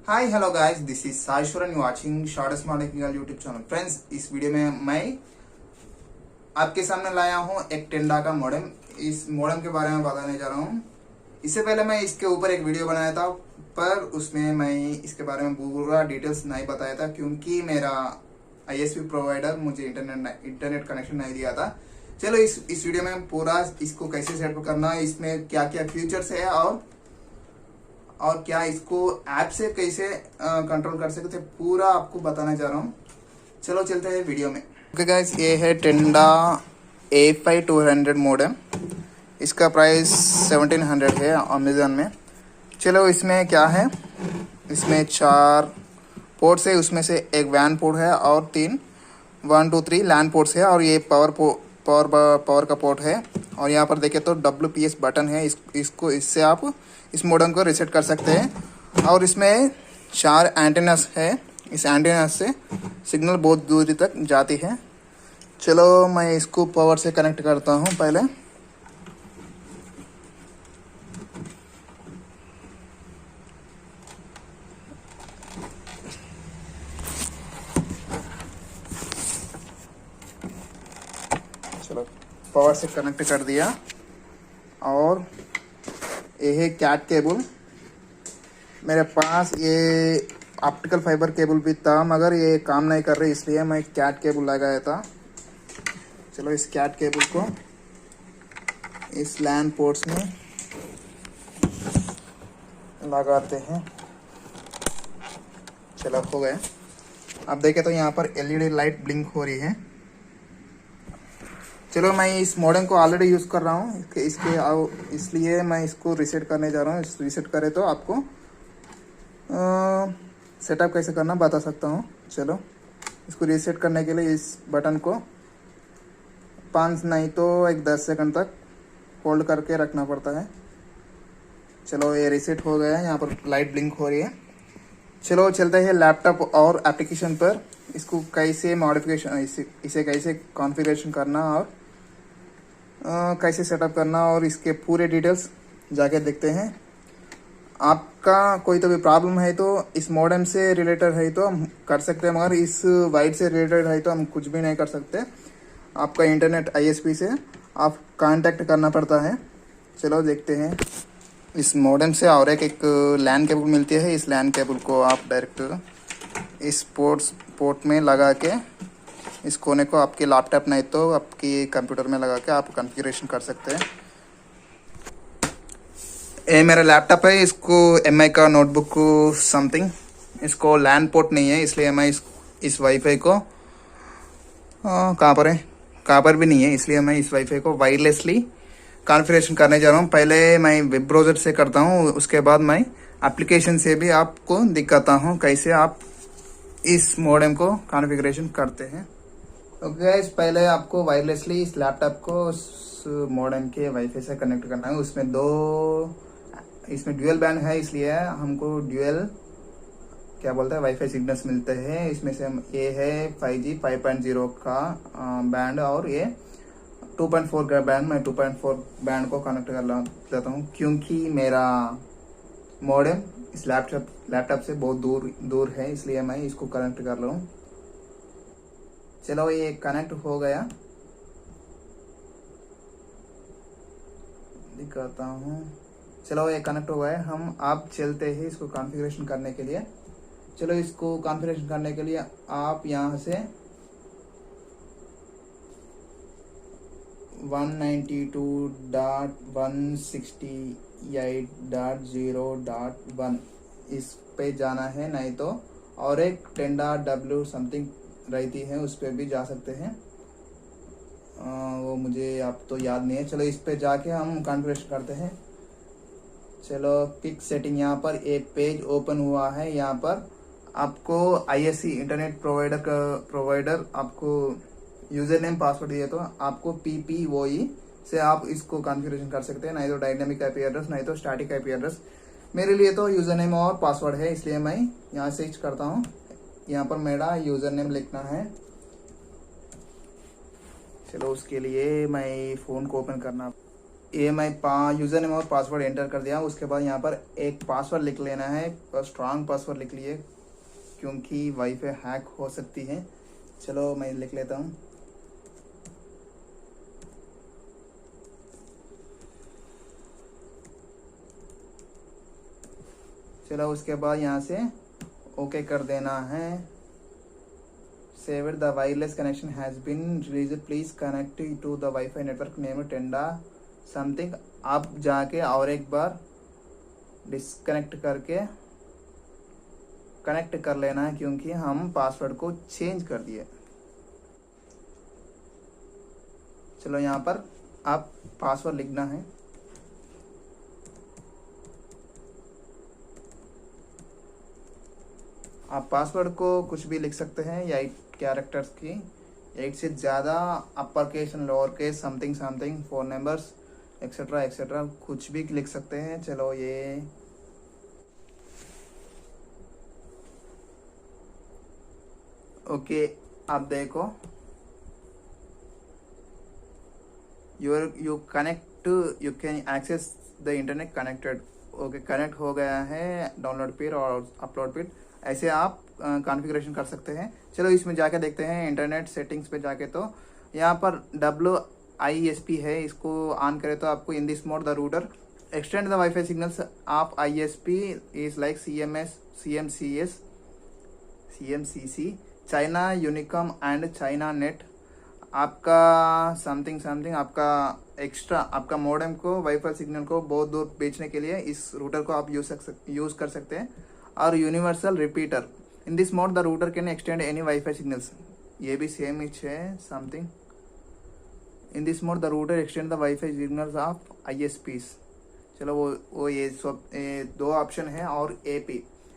Hi hello guys, this is Saishwaran watching short smart technical YouTube channel. Friends, इस video में मैं आपके सामने लाया हूं एक टेंडा का मॉडेम। इस मॉडेम के बारे में बताने जा रहा हूं। इससे पहले मैं इसके ऊपर एक वीडियो बनाया था, पर उसमें मैं इसके बारे में पूरा डिटेल्स नहीं बताया था क्योंकि मेरा आईएसपी प्रोवाइडर मुझे इंटरनेट कनेक्शन नहीं दिया था। चलो इस वीडियो में पूरा इसको कैसे सेटअप करना है, इसमें क्या क्या फीचर्स है और क्या इसको ऐप से कैसे कंट्रोल कर सकते हैं, पूरा आपको बताना चाह रहा हूँ। चलो चलते हैं वीडियो में। ओके गाइस, ये है टेंडा A5200 मॉडेम। इसका प्राइस 1700 है अमेजन में। चलो इसमें क्या है, इसमें 4 पोर्ट्स है, उसमें से एक वैन पोर्ट है और 1 2 3 लैन पोर्ट्स है और ये पावर का पोर्ट है। और यहाँ पर देखें तो WPS बटन है, इसको इससे आप इस मॉडेम को रीसेट कर सकते हैं। और इसमें 4 एंटेनास है, इस एंटेना से सिग्नल बहुत दूरी तक जाती है। चलो मैं इसको पावर से कनेक्ट करता हूँ पहले। चलो पावर से कनेक्ट कर दिया। और ये है कैट केबल। मेरे पास ये ऑप्टिकल फाइबर केबल भी था, मगर ये काम नहीं कर रही, इसलिए मैं कैट केबल लगाया था। चलो इस कैट केबल को इस लैन पोर्ट्स में लगाते हैं। चलो हो गया। अब देखें तो यहाँ पर LED लाइट ब्लिंक हो रही है। चलो मैं इस मॉडेम को ऑलरेडी यूज़ कर रहा हूँ, इसलिए मैं इसको रीसेट करने जा रहा हूँ। रीसेट करे तो आपको सेटअप कैसे करना बता सकता हूँ। चलो इसको रीसेट करने के लिए इस बटन को 5 नहीं तो 10 सेकंड तक होल्ड करके रखना पड़ता है। चलो ये रीसेट हो गया है, यहाँ पर लाइट ब्लिंक हो रही है। चलो चलते हैं लैपटॉप और एप्लीकेशन पर। इसको कैसे मॉडिफिकेशन, इसे कैसे कॉन्फ़िगरेशन करना और कैसे सेटअप करना और इसके पूरे डिटेल्स जाके देखते हैं। आपका कोई तो भी प्रॉब्लम है तो इस मॉडेम से रिलेटेड है तो हम कर सकते हैं, मगर इस वाइड से रिलेटेड है तो हम कुछ भी नहीं कर सकते। आपका इंटरनेट ISP से आप कांटेक्ट करना पड़ता है। चलो देखते हैं। इस मॉडेम से और एक लैन केबल मिलती है। इस लैन केबल को आप डायरेक्ट इस पोर्ट में लगा के इस कोने को आपके लैपटॉप नहीं तो आपकी कंप्यूटर में लगा के आप कॉन्फ़िगरेशन कर सकते हैं। ये मेरा लैपटॉप है, इसको MI का नोटबुक समथिंग, इसको लैन पोर्ट नहीं है, इसलिए मैं इस वाईफाई को कहाँ पर भी नहीं है, इसलिए मैं इस वाईफाई को वायरलेसली कॉन्फ़िगरेशन करने जा रहा हूँ। पहले मैं वेब ब्राउज़र से करता हूँ, उसके बाद मैं एप्लीकेशन से भी आपको दिखाता हूँ कैसे आप इस मॉडेम को कॉन्फ़िगरेशन करते हैं। ओके गाइस, पहले आपको वायरलेसली इस लैपटॉप को उस मॉडेम के वाईफाई से कनेक्ट करना है। इसमें ड्यूअल बैंड है, इसलिए हमको ड्यूअल क्या बोलते हैं वाईफाई सिग्नल्स मिलते हैं। इसमें से ये है 5G 5.0 का बैंड और ये 2.4 का बैंड। मैं 2.4 बैंड को कनेक्ट कर लेता हूँ क्योंकि मेरा मॉडेम इस लैपटॉप से बहुत दूर है, इसलिए मैं इसको कनेक्ट कर रहा हूँ। चलो ये कनेक्ट हो गया, दिखाता हूँ। चलो ये कनेक्ट हो गया। आप चलते हैं इसको कॉन्फ़िगरेशन करने के लिए। चलो इसको कॉन्फ़िगरेशन करने के लिए आप यहाँ से 192.168.0.1 इस पे जाना है, नहीं तो और एक टेंडा W समथिंग रहती है, उस पर भी जा सकते हैं। वो मुझे आप तो याद नहीं है। चलो इस पे जाके हम कॉन्फ़िगरेशन करते हैं। चलो क्विक सेटिंग, यहाँ पर एक पेज ओपन हुआ है। यहाँ पर आपको ISC इंटरनेट प्रोवाइडर आपको यूज़र नेम पासवर्ड दिए तो आपको PPOE से आप इसको कॉन्फ़िगरेशन कर सकते हैं, नहीं तो डायनेमिक IP एड्रेस, नहीं तो स्टैटिक IP एड्रेस। मेरे लिए तो यूज़र नेम और पासवर्ड है, इसलिए मैं यहाँ से करता हूँ। यहाँ पर मेरा यूज़र नेम लिखना है। चलो उसके लिए मैं फ़ोन को ओपन करना। ये मैं यूज़र नेम और पासवर्ड एंटर कर दिया। उसके बाद यहाँ पर एक पासवर्ड लिख लेना है और स्ट्रांग पासवर्ड लिख लिए क्योंकि वाईफाई हैक हो सकती है। चलो मैं लिख लेता हूँ। चलो उसके बाद यहाँ से ओके कर देना है। Save the wireless connection has been released, please connect to the wifi network name Tenda something. आप जाके और एक बार डिस्कनेक्ट करके कनेक्ट कर लेना है क्योंकि हम पासवर्ड को चेंज कर दिए। चलो यहाँ पर आप पासवर्ड लिखना है। आप पासवर्ड को कुछ भी लिख सकते हैं या 8 कैरेक्टर्स की, 8 से ज़्यादा, upper case and lower case, something something, 4 numbers etcetera etcetera, कुछ भी लिख सकते हैं। चलो ये ओके। आप देखो you connect, you can access the internet connected. Okay, connect हो गया है डाउनलोड पिन और अपलोड पिन। ऐसे आप कॉन्फ़िगरेशन कर सकते हैं। चलो इसमें जाके देखते हैं इंटरनेट सेटिंग्स पे जाके। तो यहाँ पर WISP है, इसको ऑन करें तो आपको इन this mode the router extend the wifi signals of ISP is like CMCC, China Unicom and China net. आपका समथिंग समथिंग, आपका एक्स्ट्रा, आपका मॉडेम को वाईफाई सिग्नल को बहुत दूर बेचने के लिए इस रूटर को आप यूज़ कर सकते हैं। और universal repeater, in this mode the router can extend any wifi signals. ये भी सेम ही है something. In this mode the router extend the wifi signals of ISPs। चलो वो ये सब 2 ऑप्शन है। और AP,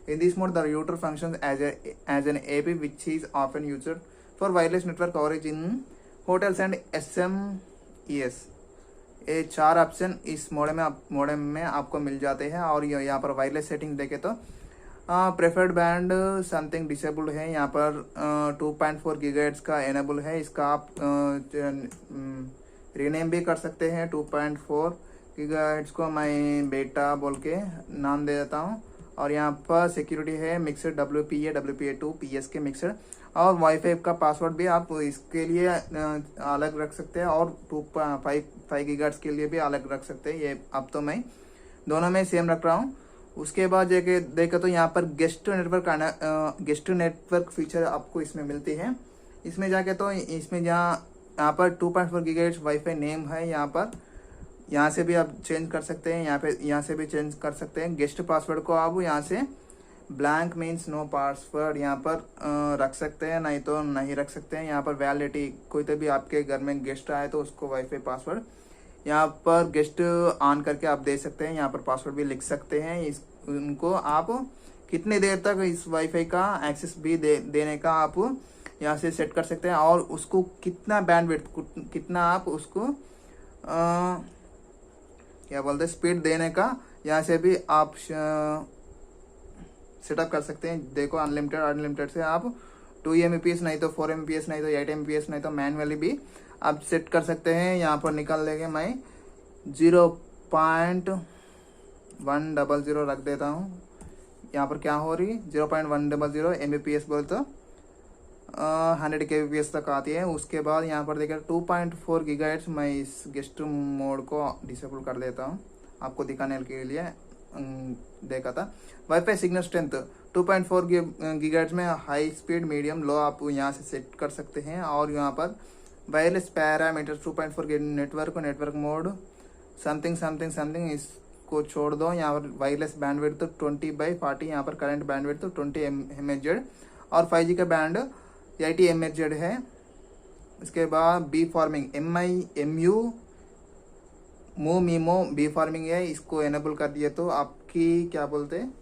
in this mode the router function as an AP which is often used for wireless network coverage in hotels and SMES। ये 4 option इस modem में आपको मिल जाते हैं। और यहाँ पर वायरलेस सेटिंग देखे तो प्रेफर्ड बैंड समथिंग डिसेबल्ड है। यहाँ पर 2.4 गीगाहर्ट्ज का एनेबल है। इसका आप रीनेम भी कर सकते हैं। 2.4 गीगाहर्ट्ज को मैं बेटा बोल के नाम दे देता हूँ। और यहाँ पर सिक्योरिटी है mixed WPA WPA2 PSK mixed. और वाईफाई का पासवर्ड भी आप इसके लिए अलग रख सकते हैं और 2.5 गीगाहर्ट्ज के लिए भी अलग रख सकते हैं। ये अब तो मैं दोनों में सेम रख रहा हूँ। उसके बाद देखे तो यहाँ पर गेस्ट नेटवर्क फीचर आपको इसमें मिलती है। इसमें जाके तो इसमें यहाँ पर 2.4 गीगाहर्ट्ज वाईफाई नेम है। यहाँ से भी आप चेंज कर सकते हैं। यहाँ से भी चेंज कर सकते हैं। गेस्ट पासवर्ड को आप यहाँ से ब्लैंक मीन्स नो पासवर्ड यहाँ पर रख सकते हैं, नहीं तो नहीं रख सकते हैं। यहाँ पर वैलिडिटी, कोई तो भी आपके घर में गेस्ट आए तो उसको वाईफाई पासवर्ड यहाँ पर गेस्ट ऑन करके आप दे सकते हैं। यहाँ पर पासवर्ड भी लिख सकते हैं। उनको आप कितने देर तक इस वाईफाई का एक्सेस भी देने का आप यहाँ से सेट कर सकते हैं। और उसको कितना बैंडविड्थ, कितना आप उसको क्या बोलते हैं स्पीड देने का यहाँ से भी आप सेटअप कर सकते हैं। देखो अनलिमिटेड से आप 2 Mbps नहीं तो 4 Mbps नहीं तो 8 Mbps नहीं तो मैनुअली भी आप सेट कर सकते हैं। यहाँ पर निकाल लेंगे, मैं 0.100 रख देता हूँ। यहाँ पर क्या हो रही 0.100 Mbps बोल तो 100 kbps तक आती है। उसके बाद यहाँ पर देखिए 2.4 गीगाहर्ट्ज, मैं इस गेस्ट मोड को डिसेबल कर देता हूँ आपको दिखाने के लिए देखा था। वाईफाई सिग्नल स्ट्रेंथ 2.4 गीगाहर्ट्ज में हाई स्पीड, मीडियम, लो आप यहाँ से सेट कर सकते हैं। और यहाँ पर wireless parameters 2.4 network mode something इसको छोड़ दो। यहाँ पर वायरलेस बैंडविड्थ 20/40, यहाँ पर करंट बैंडविड्थ 20 mHz और 5G का बैंड 80 mHz है। इसके बाद be forming MIMO be forming है, इसको एनेबल कर दिए तो आपकी क्या बोलते हैं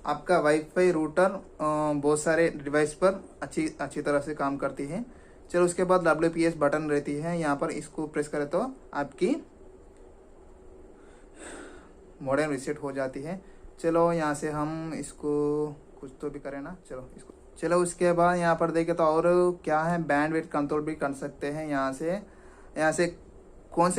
आपका वाईफाई रूटर बहुत सारे डिवाइस पर अच्छी तरह से काम करती है। चलो उसके बाद WPS बटन रहती है, यहाँ पर इसको प्रेस करें तो आपकी मॉडेम रिसेट हो जाती है। चलो यहाँ से हम इसको कुछ तो भी करें ना, चलो उसके बाद यहाँ पर देखें तो और क्या है, बैंडविड्थ कंट्रोल भी कर सकते हैं। यहाँ से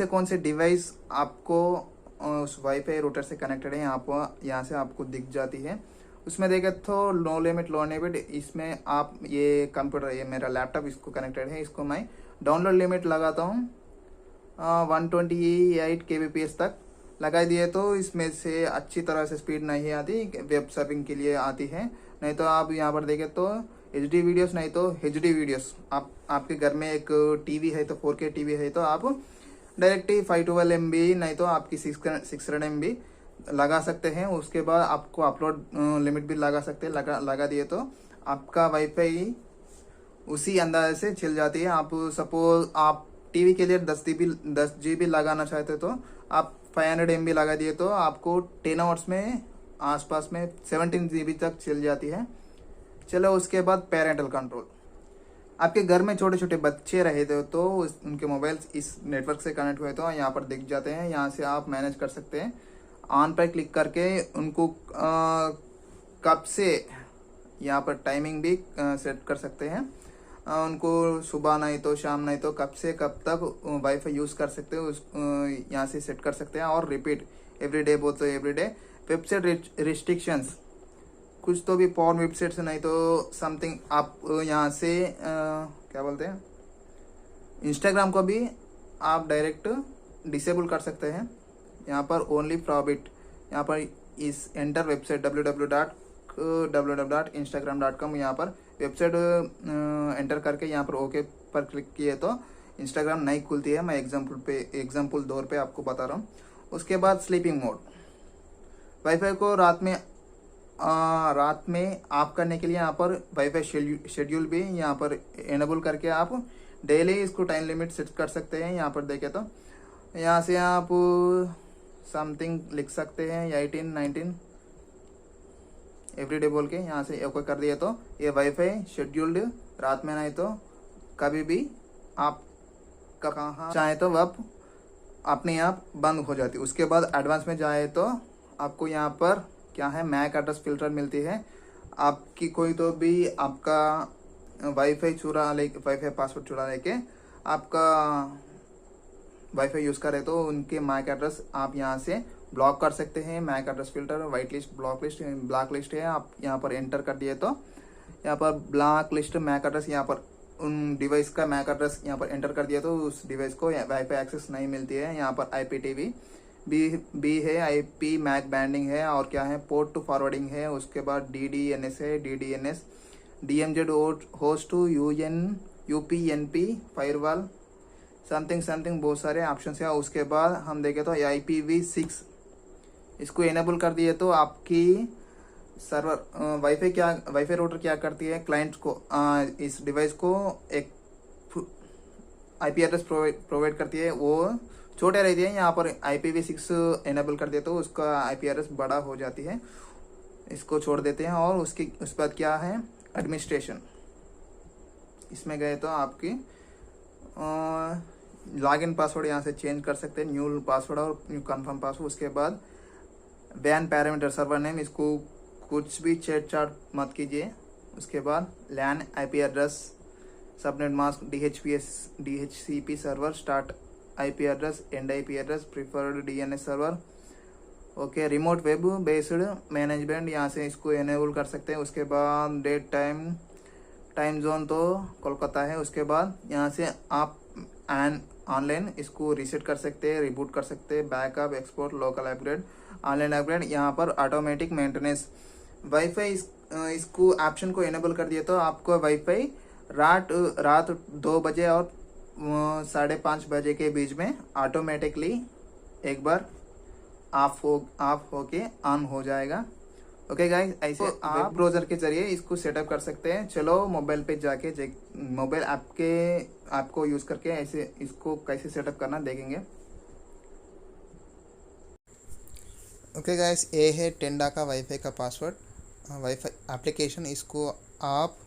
कौन से डिवाइस आपको उस वाईफाई रूटर से कनेक्टेड है यहाँ से आपको दिख जाती है। उसमें देखे तो नो लिमिट लो लिमिट, इसमें आप ये कंप्यूटर, ये मेरा लैपटॉप इसको कनेक्टेड है, इसको मैं डाउनलोड लिमिट लगाता हूँ 128 kbps तक लगा दिए तो इसमें से अच्छी तरह से स्पीड नहीं आती, वेब सर्फिंग के लिए आती है। नहीं तो आप यहाँ पर देखें तो HD वीडियोस, नहीं तो HD वीडियोस, आपके घर में एक टीवी है तो 4K टीवी है तो आप डायरेक्ट 512 MB नहीं तो आपकी 600 MB लगा सकते हैं। उसके बाद आपको अपलोड लिमिट भी लगा सकते हैं, लगा दिए तो आपका वाईफाई उसी अंदाजे से चल जाती है। आप सपोज आप टीवी के लिए 10 GB लगाना चाहते तो आप 500 MB लगा दिए तो आपको 10 आवर्स में आसपास में 17 GB तक चल जाती है। चलो उसके बाद पेरेंटल कंट्रोल, आपके घर में छोटे छोटे बच्चे रहे थे तो उनके मोबाइल इस नेटवर्क से कनेक्ट हुए तो यहाँ पर दिख जाते हैं, यहाँ से आप मैनेज कर सकते हैं। ऑन पर क्लिक करके उनको कब से यहाँ पर टाइमिंग भी सेट कर सकते हैं। उनको सुबह नहीं तो शाम नहीं तो कब से कब तक वाईफाई यूज़ कर सकते हैं उस यहाँ से सेट कर सकते हैं। और रिपीट एवरीडे बोल तो एवरीडे। वेबसाइट रिस्ट्रिक्शंस, कुछ तो भी पॉर्न वेबसाइट से नहीं तो समथिंग आप यहाँ से क्या बोलते हैं, इंस्टाग्राम को भी आप डायरेक्ट डिसेबल कर सकते हैं। यहाँ पर ओनली प्रॉबिट, यहाँ पर इस एंटर वेबसाइट www.instagram.com, यहाँ पर वेबसाइट एंटर करके यहाँ पर ओके पर क्लिक किए तो इंस्टाग्राम नहीं खुलती है। मैं एग्जाम्पल तौर पे आपको बता रहा हूँ। उसके बाद स्लीपिंग मोड, वाईफाई को रात में ऑफ करने के लिए यहाँ पर वाईफाई शेड्यूल भी यहाँ पर एनेबल करके आप डेली इसको टाइम लिमिट सेट कर सकते हैं। यहाँ पर देखें तो यहाँ से आप समथिंग लिख सकते हैं 18 19 एवरीडे बोल के यहाँ से ओके कर दिया तो ये वाईफाई शेड्यूल्ड रात में नहीं तो कभी भी आप कहाँ चाहे तो वह अपने आप बंद हो जाती है। उसके बाद एडवांस में जाए तो आपको यहाँ पर क्या है, मैक एड्रेस फिल्टर मिलती है। आपकी कोई तो भी आपका वाईफाई पासवर्ड चुरा लेके आपका वाईफाई यूज़ करे तो उनके मैक एड्रेस आप यहाँ से ब्लॉक कर सकते हैं। MAC address filter, white list, black list है। आप यहाँ पर एंटर कर दिए तो यहाँ पर ब्लैक लिस्ट मैक एड्रेस, यहाँ पर उन डिवाइस का मैक एड्रेस यहाँ पर एंटर कर दिया तो उस डिवाइस को वाईफाई एक्सेस नहीं मिलती है। यहाँ पर IPTV भी है, IP मैक बैंडिंग है और क्या है, पोर्ट टू फॉरवर्डिंग है। उसके बाद DDNS है, DDNS DMZ host to UPnP firewall something बहुत सारे ऑप्शन है। उसके बाद हम देखें तो IPv6 इसको एनेबल कर दिए तो आपकी सर्वर वाईफाई रूटर क्या करती है, क्लाइंट को इस डिवाइस को एक IP एड्रेस प्रोवाइड करती है, वो छोटे रहती है। यहाँ पर IPv6 एनेबल कर दिए तो उसका IP एड्रेस बड़ा हो जाती है, इसको छोड़ देते हैं। और उस बाद क्या है, एडमिनिस्ट्रेशन, इसमें गए तो आपकी लॉगिन पासवर्ड यहाँ से चेंज कर सकते हैं, न्यू पासवर्ड और न्यू कंफर्म पासवर्ड। उसके बाद वैन पैरामीटर सर्वर नेम, इसको कुछ भी छेड़छाड़ मत कीजिए। उसके बाद लैन IP address, subnet mask, DHCP server, start IP address, and IP address, preferred DNS server. Okay, remote web based management, यहाँ से इसको एनेबल कर सकते हैं। उसके बाद डेट टाइम जोन तो कोलकाता है। उसके बाद यहाँ से आप ऑनलाइन इसको रीसेट कर सकते हैं, रिबूट कर सकते हैं, backup, export, local upgrade, online upgrade. यहाँ पर ऑटोमेटिक मेंटेनेंस, वाईफाई इसको ऑप्शन को एनेबल कर दिया तो आपको वाईफाई रात 2 बजे और 5:30 बजे के बीच में ऑटोमेटिकली एक बार ऑफ होके ऑन हो जाएगा। ओके गाइस, ऐसे आप ब्राउजर के जरिए इसको सेटअप कर सकते हैं। चलो मोबाइल पे जाके मोबाइल ऐप को यूज करके ऐसे इसको कैसे सेटअप करना देखेंगे। ओके गाइस, ये है टेंडा का वाईफाई का पासवर्ड, वाईफाई एप्लीकेशन। इसको आप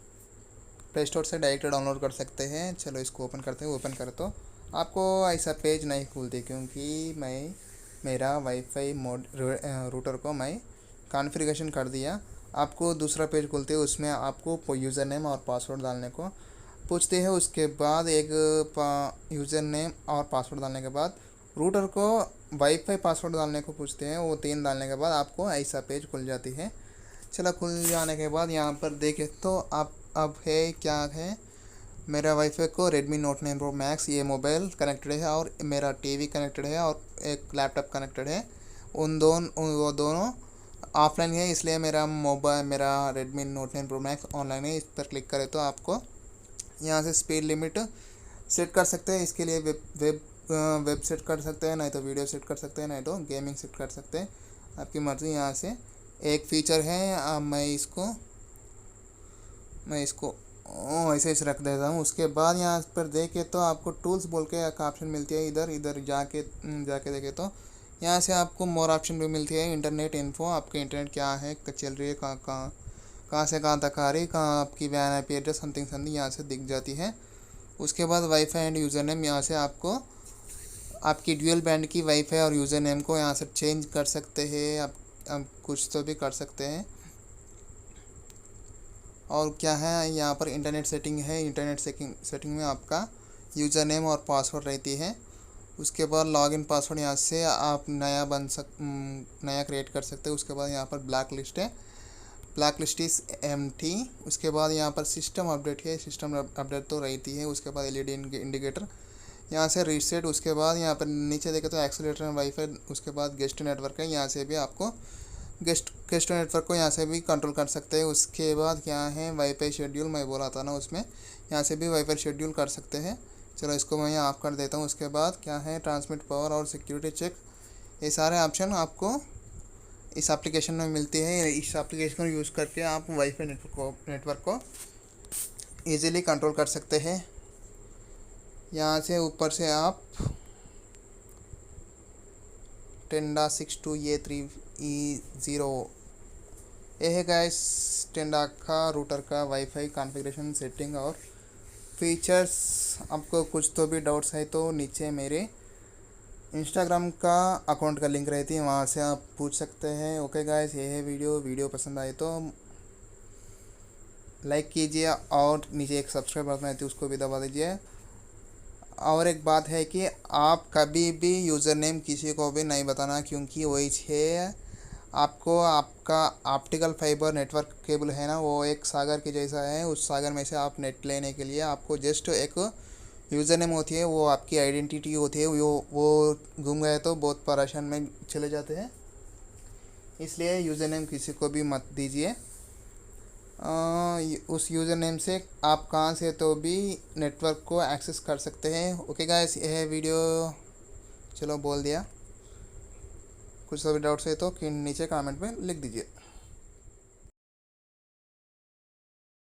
प्ले स्टोर से डायरेक्ट डाउनलोड कर सकते हैं। चलो इसको ओपन करते हैं। ओपन कर तो आपको ऐसा पेज नहीं खुलती क्योंकि मेरा वाईफाई रूटर को मैं कॉन्फ़िगरेशन कर दिया। आपको दूसरा पेज खुलते हैं, उसमें आपको यूज़र नेम और पासवर्ड डालने को पूछते हैं। उसके बाद एक यूज़र नेम और पासवर्ड डालने के बाद रूटर को वाईफाई पासवर्ड डालने को पूछते हैं, वो 3 डालने के बाद आपको ऐसा पेज खुल जाती है। चलो खुल जाने के बाद यहाँ पर देखें तो आप अब है क्या है, मेरा वाईफाई को Redmi Note 9 Pro Max ये मोबाइल कनेक्टेड है और मेरा टीवी कनेक्टेड है और एक लैपटॉप कनेक्टेड है। वो दोनों ऑफलाइन है, इसलिए मेरा Redmi Note 9 Pro Max online है। इस पर क्लिक करें तो आपको यहाँ से स्पीड लिमिट सेट कर सकते हैं। इसके लिए वेब सेट कर सकते हैं, नहीं तो वीडियो सेट कर सकते हैं, नहीं तो गेमिंग सेट कर सकते हैं, आपकी मर्ज़ी। यहाँ से एक फ़ीचर है, मैं इसको ऐसे ऐसे रख देता हूँ। उसके बाद यहाँ पर देखे तो आपको टूल्स बोल के एक ऑप्शन मिलती है, इधर जाके देखे तो यहाँ से आपको मोर ऑप्शन भी मिलती है। इंटरनेट इन्फो, आपके इंटरनेट क्या है, चल रही है, कहाँ से कहाँ तक आ रही, कहाँ आपकी वैन IP एड्रेस समथिंग यहाँ से दिख जाती है। उसके बाद वाईफाई एंड यूज़र नेम, यहाँ से आपको आपकी ड्यूअल बैंड की वाईफाई और यूज़र नेम को यहाँ से चेंज कर सकते हैं। आप कुछ तो भी कर सकते हैं। और क्या है, यहाँ पर इंटरनेट सेटिंग है, इंटरनेट सेटिंग में आपका यूज़र नेम और पासवर्ड रहती है। उसके बाद लॉगिन पासवर्ड यहाँ से आप नया क्रिएट कर सकते हैं। उसके बाद यहाँ पर ब्लैक लिस्ट है, ब्लैक लिस्ट इज़ एम्प्टी। उसके बाद यहाँ पर सिस्टम अपडेट है, सिस्टम अपडेट तो रहती है। उसके बाद LED इंडिकेटर, यहाँ से रीसेट। उसके बाद यहाँ पर नीचे देखें तो एक्सेलेरेटर एंड वाईफाई। उसके बाद गेस्ट नेटवर्क है, यहाँ से भी आपको गेस्ट नेटवर्क को यहाँ से भी कंट्रोल कर सकते हैं। उसके बाद क्या है, वाईफाई शेड्यूल मैं बोला था ना, उसमें यहाँ से भी वाईफाई शेड्यूल कर सकते हैं। चलो इसको मैं यहाँ ऑफ कर देता हूँ। उसके बाद क्या है, ट्रांसमिट पावर और सिक्योरिटी चेक, ये सारे ऑप्शन आपको इस एप्लीकेशन में मिलती है। इस एप्लीकेशन को यूज़ करके आप वाईफाई नेटवर्क को ईज़िली कंट्रोल कर सकते हैं। यहाँ से ऊपर से आप Tenda62A3E0, ये है गाइस टेंडा का रूटर का वाईफाई कॉन्फ़िगरेशन सेटिंग और फीचर्स। आपको कुछ तो भी डाउट्स है तो नीचे मेरे इंस्टाग्राम का अकाउंट का लिंक रहती है, वहाँ से आप पूछ सकते हैं। ओके गाइस, ये है वीडियो पसंद आए तो लाइक कीजिए और नीचे एक सब्सक्राइब बटन रहती है, उसको भी दबा दीजिए। और एक बात है कि आप कभी भी यूज़र नेम किसी को भी नहीं बताना, क्योंकि वही है आपको आपका ऑप्टिकल फाइबर नेटवर्क केबल है ना, वो एक सागर के जैसा है। उस सागर में से आप नेट लेने के लिए आपको जस्ट एक यूज़र नेम होती है, वो आपकी आइडेंटिटी होती है। वो गुम गए तो बहुत परेशान में चले जाते हैं, इसलिए यूज़र नेम किसी को भी मत दीजिए। उस यूज़र नेम से आप कहाँ से तो भी नेटवर्क को एक्सेस कर सकते हैं। ओके गाइस, यह है वीडियो, चलो बोल दिया। कुछ तो भी डाउट्स है तो नीचे कमेंट में लिख दीजिए।